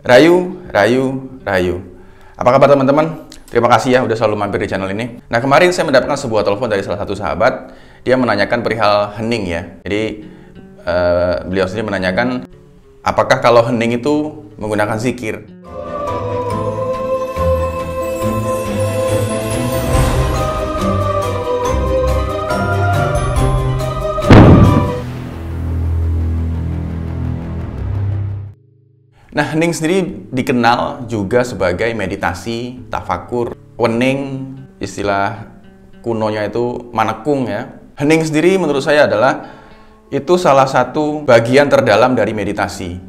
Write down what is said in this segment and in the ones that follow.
Rayu, rayu, rayu. Apa kabar teman-teman? Terima kasih ya udah selalu mampir di channel ini. Nah, kemarin saya mendapatkan sebuah telepon dari salah satu sahabat. Dia menanyakan perihal hening ya. Jadi beliau sendiri menanyakan apakah kalau hening itu menggunakan zikir. Nah, hening sendiri dikenal juga sebagai meditasi, tafakur, wening, istilah kunonya itu manekung ya. Hening sendiri menurut saya adalah itu salah satu bagian terdalam dari meditasi.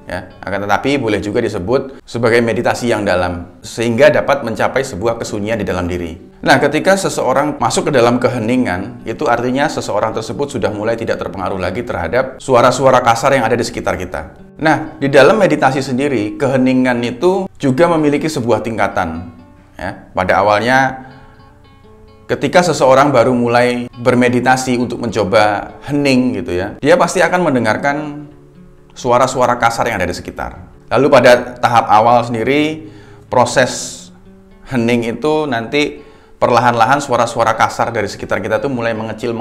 Ya, akan tetapi boleh juga disebut sebagai meditasi yang dalam, sehingga dapat mencapai sebuah kesunyian di dalam diri. Nah, ketika seseorang masuk ke dalam keheningan, itu artinya seseorang tersebut sudah mulai tidak terpengaruh lagi terhadap suara-suara kasar yang ada di sekitar kita. Nah, di dalam meditasi sendiri, keheningan itu juga memiliki sebuah tingkatan. Ya, pada awalnya, ketika seseorang baru mulai bermeditasi untuk mencoba hening gitu ya, dia pasti akan mendengarkan suara-suara kasar yang ada di sekitar. Lalu pada tahap awal sendiri, proses hening itu nanti perlahan-lahan suara-suara kasar dari sekitar kita tuh mulai mengecil.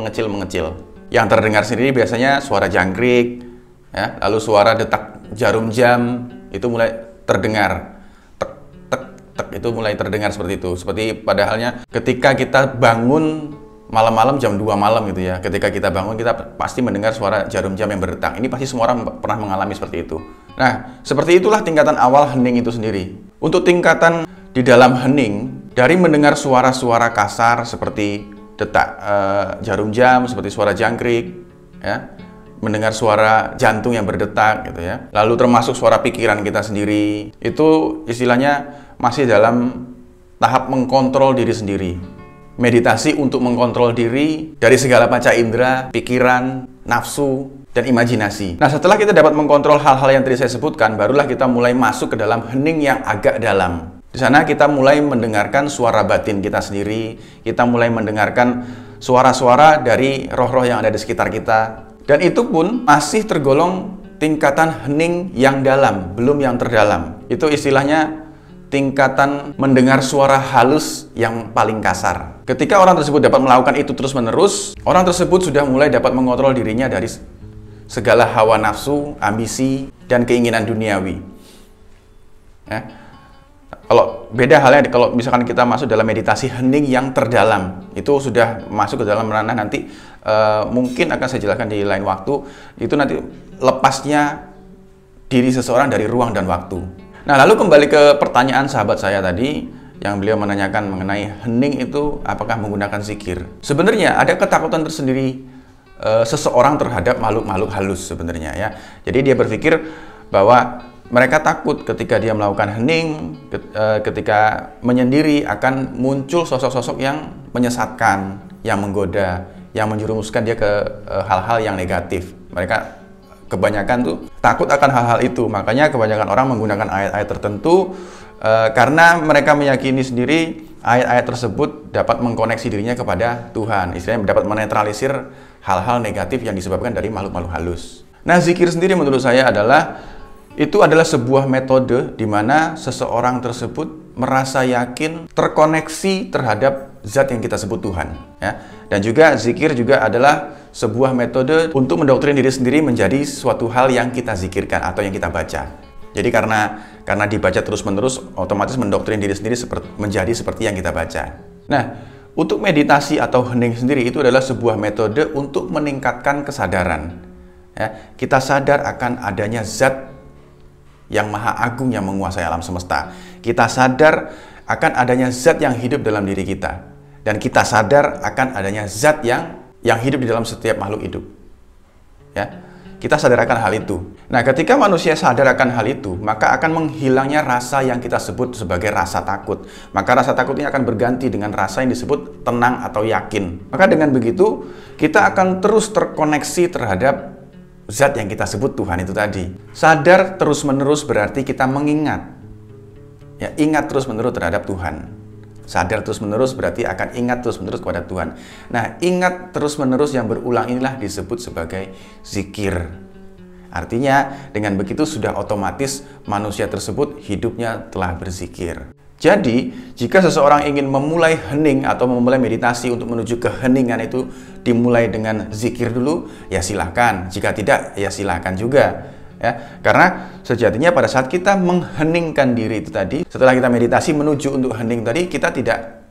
Yang terdengar sendiri biasanya suara jangkrik, ya, lalu suara detak jarum jam itu mulai terdengar. Tek, tek, tek, itu mulai terdengar seperti itu. Seperti padahalnya ketika kita bangun malam-malam jam 2 malam gitu ya. Ketika kita bangun kita pasti mendengar suara jarum jam yang berdetak. Ini pasti semua orang pernah mengalami seperti itu. Nah, seperti itulah tingkatan awal hening itu sendiri. Untuk tingkatan di dalam hening, dari mendengar suara-suara kasar seperti detak jarum jam, seperti suara jangkrik, ya, mendengar suara jantung yang berdetak gitu ya. Lalu termasuk suara pikiran kita sendiri. Itu istilahnya masih dalam tahap mengkontrol diri sendiri. Meditasi untuk mengkontrol diri dari segala panca indera, pikiran, nafsu, dan imajinasi. Nah, setelah kita dapat mengkontrol hal-hal yang tadi saya sebutkan, barulah kita mulai masuk ke dalam hening yang agak dalam. Di sana kita mulai mendengarkan suara batin kita sendiri, kita mulai mendengarkan suara-suara dari roh-roh yang ada di sekitar kita. Dan itu pun masih tergolong tingkatan hening yang dalam, belum yang terdalam. Itu istilahnya tingkatan mendengar suara halus yang paling kasar. Ketika orang tersebut dapat melakukan itu terus-menerus, orang tersebut sudah mulai dapat mengontrol dirinya dari segala hawa nafsu, ambisi, dan keinginan duniawi. Ya. Kalau beda halnya kalau misalkan kita masuk dalam meditasi hening yang terdalam, itu sudah masuk ke dalam ranah nanti mungkin akan saya jelaskan di lain waktu. Itu nanti lepasnya diri seseorang dari ruang dan waktu. Nah, lalu kembali ke pertanyaan sahabat saya tadi yang beliau menanyakan mengenai hening itu apakah menggunakan zikir. Sebenarnya ada ketakutan tersendiri seseorang terhadap makhluk-makhluk halus sebenarnya ya. Jadi dia berpikir bahwa mereka takut ketika dia melakukan hening, ketika menyendiri akan muncul sosok-sosok yang menyesatkan, yang menggoda, yang menjerumuskan dia ke hal-hal yang negatif. Mereka kebanyakan tuh takut akan hal-hal itu. Makanya kebanyakan orang menggunakan ayat-ayat tertentu karena mereka meyakini sendiri ayat-ayat tersebut dapat mengkoneksi dirinya kepada Tuhan. Istilahnya dapat menetralisir hal-hal negatif yang disebabkan dari makhluk-makhluk halus. Nah, zikir sendiri menurut saya adalah sebuah metode di mana seseorang tersebut merasa yakin terkoneksi terhadap zat yang kita sebut Tuhan. Ya. Dan juga zikir juga adalah sebuah metode untuk mendoktrin diri sendiri menjadi suatu hal yang kita zikirkan atau yang kita baca. Jadi karena dibaca terus-menerus, otomatis mendoktrin diri sendiri menjadi seperti yang kita baca. Nah, untuk meditasi atau hening sendiri itu adalah sebuah metode untuk meningkatkan kesadaran. Ya, kita sadar akan adanya zat yang maha agung yang menguasai alam semesta. Kita sadar akan adanya zat yang hidup dalam diri kita. Dan kita sadar akan adanya zat yang hidup di dalam setiap makhluk hidup. Ya, kita sadar akan hal itu. Nah, ketika manusia sadar akan hal itu, maka akan menghilangnya rasa yang kita sebut sebagai rasa takut. Maka rasa takut ini akan berganti dengan rasa yang disebut tenang atau yakin. Maka dengan begitu, kita akan terus terkoneksi terhadap zat yang kita sebut Tuhan itu tadi. Sadar terus-menerus berarti kita mengingat. Ya, ingat terus-menerus terhadap Tuhan. Sadar terus-menerus berarti akan ingat terus-menerus kepada Tuhan. Nah, ingat terus-menerus yang berulang inilah disebut sebagai zikir. Artinya, dengan begitu sudah otomatis manusia tersebut hidupnya telah berzikir. Jadi, jika seseorang ingin memulai hening atau memulai meditasi untuk menuju keheningan itu dimulai dengan zikir dulu, ya silahkan. Jika tidak, ya silahkan juga. Ya, karena sejatinya pada saat kita mengheningkan diri itu tadi, setelah kita meditasi menuju untuk hening tadi, kita tidak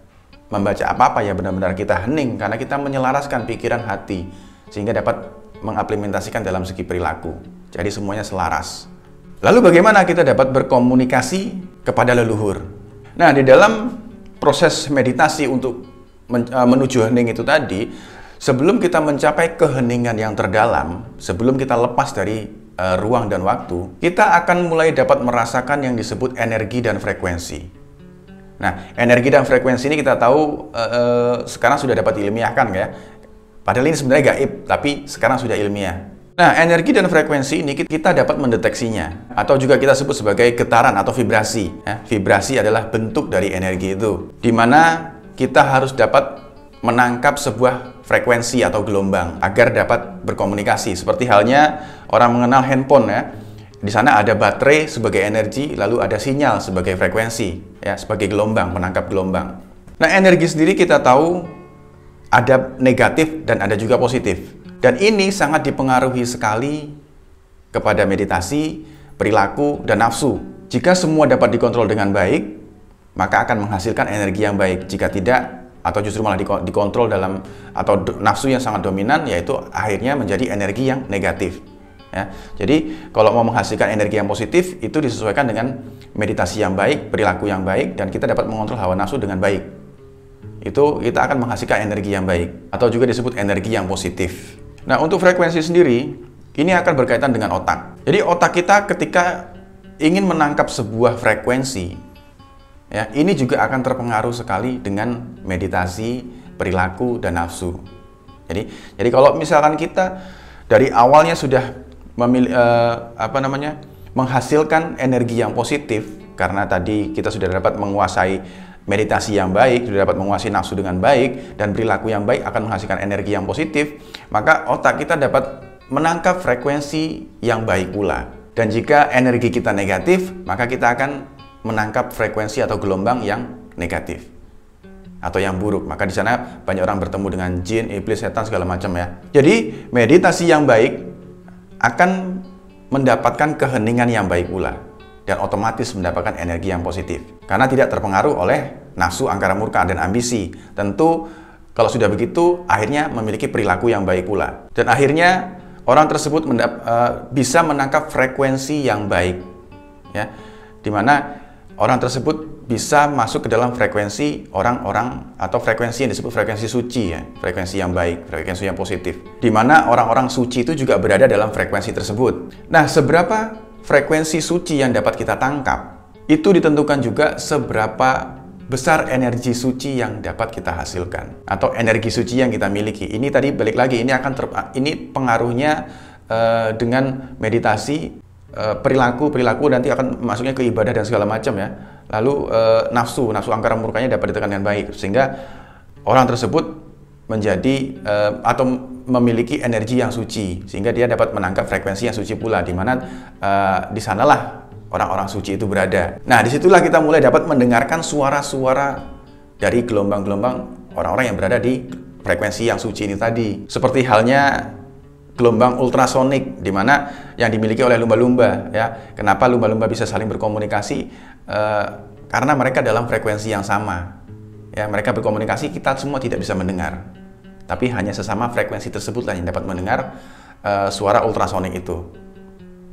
membaca apa-apa, ya benar-benar kita hening karena kita menyelaraskan pikiran hati sehingga dapat mengimplementasikan dalam segi perilaku. Jadi semuanya selaras. Lalu bagaimana kita dapat berkomunikasi kepada leluhur? Nah, di dalam proses meditasi untuk menuju hening itu tadi, sebelum kita mencapai keheningan yang terdalam, sebelum kita lepas dari ruang dan waktu, kita akan mulai dapat merasakan yang disebut energi dan frekuensi. Nah, energi dan frekuensi ini kita tahu sekarang sudah dapat diilmiahkan ya. Padahal ini sebenarnya gaib, tapi sekarang sudah ilmiah. Nah, energi dan frekuensi ini kita dapat mendeteksinya, atau juga kita sebut sebagai getaran atau vibrasi. Ya, vibrasi adalah bentuk dari energi itu, di mana kita harus dapat menangkap sebuah frekuensi atau gelombang agar dapat berkomunikasi. Seperti halnya orang mengenal handphone ya. Di sana ada baterai sebagai energi, lalu ada sinyal sebagai frekuensi, ya, sebagai gelombang, menangkap gelombang. Nah, energi sendiri kita tahu ada negatif dan ada juga positif. Dan ini sangat dipengaruhi sekali kepada meditasi, perilaku, dan nafsu. Jika semua dapat dikontrol dengan baik, maka akan menghasilkan energi yang baik. Jika tidak, atau justru malah dikontrol dalam atau nafsu yang sangat dominan, yaitu akhirnya menjadi energi yang negatif. Ya, jadi kalau mau menghasilkan energi yang positif, itu disesuaikan dengan meditasi yang baik, perilaku yang baik, dan kita dapat mengontrol hawa nafsu dengan baik. Itu kita akan menghasilkan energi yang baik, atau juga disebut energi yang positif. Nah, untuk frekuensi sendiri, ini akan berkaitan dengan otak. Jadi otak kita ketika ingin menangkap sebuah frekuensi, ya, ini juga akan terpengaruh sekali dengan meditasi, perilaku, dan nafsu. Jadi kalau misalkan kita dari awalnya sudah menghasilkan energi yang positif, karena tadi kita sudah dapat menguasai meditasi yang baik, sudah dapat menguasai nafsu dengan baik, dan perilaku yang baik akan menghasilkan energi yang positif, maka otak kita dapat menangkap frekuensi yang baik pula. Dan jika energi kita negatif, maka kita akan menangkap frekuensi atau gelombang yang negatif atau yang buruk. Maka di sana banyak orang bertemu dengan jin, iblis, setan, segala macam ya. Jadi meditasi yang baik akan mendapatkan keheningan yang baik pula, dan otomatis mendapatkan energi yang positif karena tidak terpengaruh oleh nafsu, angkara murka, dan ambisi. Tentu kalau sudah begitu akhirnya memiliki perilaku yang baik pula, dan akhirnya orang tersebut bisa menangkap frekuensi yang baik, ya, dimana orang tersebut bisa masuk ke dalam frekuensi orang-orang atau frekuensi yang disebut frekuensi suci, ya, frekuensi yang baik, frekuensi yang positif, dimana orang-orang suci itu juga berada dalam frekuensi tersebut. Nah, seberapa frekuensi suci yang dapat kita tangkap, itu ditentukan juga seberapa besar energi suci yang dapat kita hasilkan atau energi suci yang kita miliki. Ini tadi balik lagi, ini pengaruhnya dengan meditasi, perilaku nanti akan masuknya ke ibadah dan segala macam ya. Lalu nafsu angkara murkanya dapat ditekan dengan baik sehingga orang tersebut menjadi atau memiliki energi yang suci sehingga dia dapat menangkap frekuensi yang suci pula, di mana di sanalah orang-orang suci itu berada. Nah, disitulah kita mulai dapat mendengarkan suara-suara dari gelombang-gelombang orang-orang yang berada di frekuensi yang suci ini tadi. Seperti halnya gelombang ultrasonik, di mana yang dimiliki oleh lumba-lumba. Ya, kenapa lumba-lumba bisa saling berkomunikasi? Karena mereka dalam frekuensi yang sama. Ya, mereka berkomunikasi, kita semua tidak bisa mendengar. Tapi hanya sesama frekuensi tersebutlah yang dapat mendengar suara ultrasonik itu.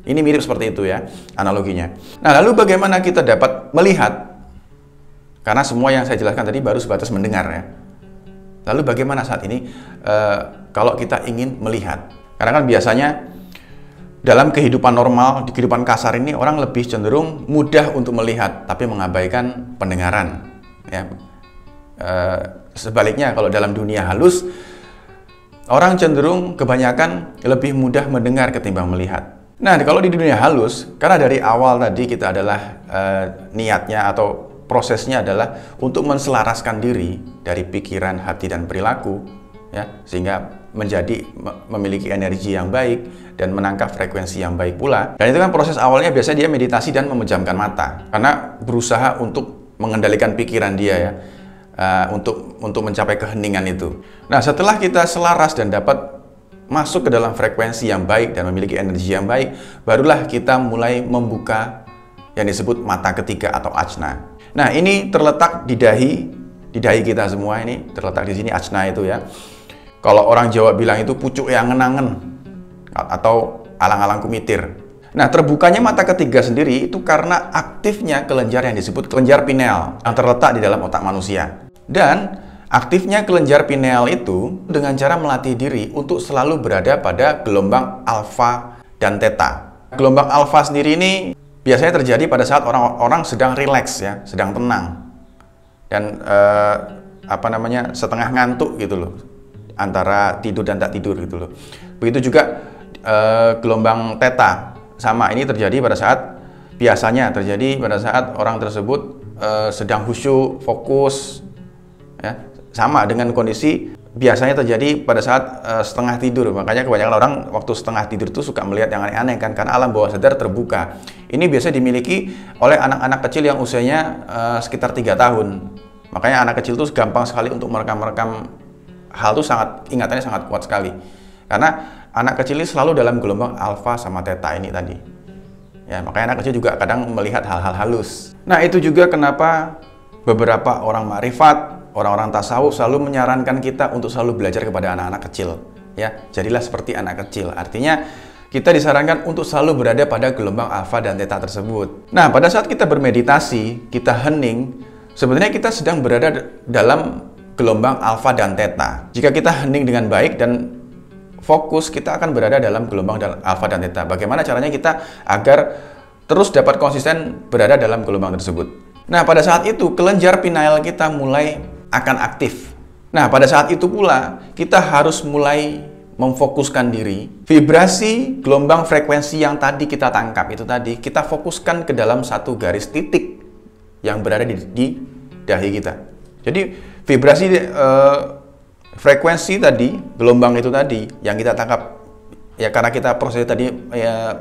Ini mirip seperti itu ya, analoginya. Nah, lalu bagaimana kita dapat melihat? Karena semua yang saya jelaskan tadi baru sebatas mendengar ya. Lalu bagaimana saat ini kalau kita ingin melihat? Karena kan biasanya dalam kehidupan normal, di kehidupan kasar ini orang lebih cenderung mudah untuk melihat, tapi mengabaikan pendengaran. Ya. Sebaliknya kalau dalam dunia halus, orang cenderung kebanyakan lebih mudah mendengar ketimbang melihat. Nah, kalau di dunia halus, karena dari awal tadi kita adalah niatnya atau prosesnya adalah untuk menselaraskan diri dari pikiran, hati, dan perilaku, ya, sehingga memiliki energi yang baik dan menangkap frekuensi yang baik pula. Dan itu kan proses awalnya biasanya dia meditasi dan memejamkan mata karena berusaha untuk mengendalikan pikiran dia ya, untuk mencapai keheningan itu. Nah, setelah kita selaras dan dapat masuk ke dalam frekuensi yang baik dan memiliki energi yang baik, barulah kita mulai membuka yang disebut mata ketiga atau ajna. Nah, ini terletak di dahi kita semua, ini terletak di sini ajna itu ya. Kalau orang Jawa bilang itu pucuk yang ngenangen atau alang-alang kumitir. Nah, terbukanya mata ketiga sendiri itu karena aktifnya kelenjar yang disebut kelenjar pineal yang terletak di dalam otak manusia. Dan aktifnya kelenjar pineal itu dengan cara melatih diri untuk selalu berada pada gelombang alfa dan theta. Gelombang alfa sendiri ini biasanya terjadi pada saat orang-orang sedang rileks ya, sedang tenang. Dan setengah ngantuk gitu loh. Antara tidur dan tak tidur gitu loh. Begitu juga gelombang theta sama, ini terjadi pada saat orang tersebut sedang khusyuk, fokus ya, sama dengan kondisi biasanya terjadi pada saat setengah tidur. Makanya kebanyakan orang waktu setengah tidur itu suka melihat yang aneh-aneh kan, karena alam bawah sadar terbuka. Ini biasa dimiliki oleh anak-anak kecil yang usianya sekitar 3 tahun. Makanya anak kecil itu gampang sekali untuk merekam hal itu, ingatannya sangat kuat sekali. Karena anak kecil ini selalu dalam gelombang alfa sama theta ini tadi. Ya, makanya anak kecil juga kadang melihat hal-hal halus. Nah, itu juga kenapa beberapa orang ma'rifat, orang-orang tasawuf selalu menyarankan kita untuk selalu belajar kepada anak-anak kecil. Ya, jadilah seperti anak kecil. Artinya kita disarankan untuk selalu berada pada gelombang alfa dan theta tersebut. Nah, pada saat kita bermeditasi, kita hening, sebenarnya kita sedang berada dalam gelombang alfa dan theta. Jika kita hening dengan baik dan fokus, kita akan berada dalam gelombang alfa dan theta. Bagaimana caranya kita agar terus dapat konsisten berada dalam gelombang tersebut? Nah, pada saat itu kelenjar pineal kita mulai akan aktif. Nah, pada saat itu pula kita harus mulai memfokuskan diri. Vibrasi gelombang frekuensi yang tadi kita tangkap itu tadi, kita fokuskan ke dalam satu garis titik yang berada di dahi kita. Jadi vibrasi frekuensi tadi, gelombang itu tadi yang kita tangkap ya, karena kita proses tadi ya,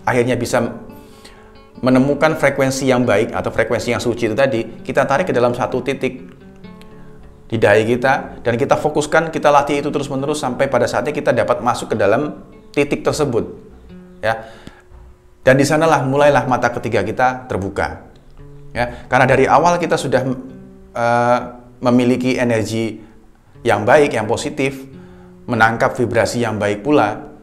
akhirnya bisa menemukan frekuensi yang baik atau frekuensi yang suci itu tadi, kita tarik ke dalam satu titik di dahi kita dan kita fokuskan, kita latih itu terus-menerus sampai pada saatnya kita dapat masuk ke dalam titik tersebut ya. Dan di sanalah mulailah mata ketiga kita terbuka ya, karena dari awal kita sudah memiliki energi yang baik, yang positif, menangkap vibrasi yang baik pula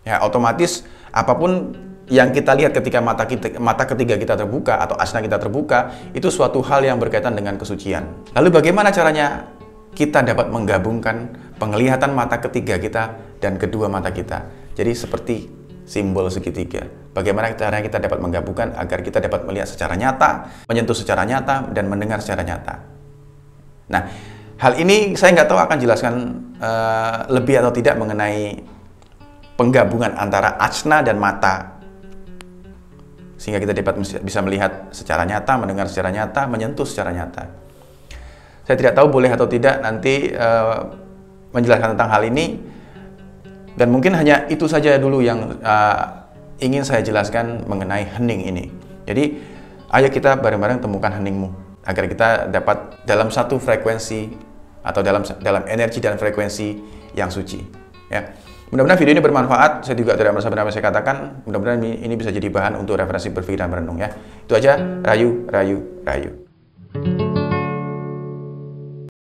ya, otomatis apapun yang kita lihat ketika mata ketiga kita terbuka atau asna kita terbuka, itu suatu hal yang berkaitan dengan kesucian. Lalu bagaimana caranya kita dapat menggabungkan penglihatan mata ketiga kita dan kedua mata kita? Jadi seperti simbol segitiga. Bagaimana caranya kita dapat menggabungkan agar kita dapat melihat secara nyata, menyentuh secara nyata, dan mendengar secara nyata. Nah, hal ini saya nggak tahu akan jelaskan lebih atau tidak mengenai penggabungan antara ajna dan mata, sehingga kita dapat bisa melihat secara nyata, mendengar secara nyata, menyentuh secara nyata. Saya tidak tahu boleh atau tidak nanti menjelaskan tentang hal ini, dan mungkin hanya itu saja dulu yang ingin saya jelaskan mengenai hening ini. Jadi, ayo kita bareng-bareng temukan heningmu, agar kita dapat dalam satu frekuensi atau dalam energi dan frekuensi yang suci. Ya. Mudah-mudahan video ini bermanfaat. Saya juga tidak merasa benar saya katakan. Mudah-mudahan ini bisa jadi bahan untuk referensi berpikir dan merenung ya. Itu aja. Rayu, rayu, rayu.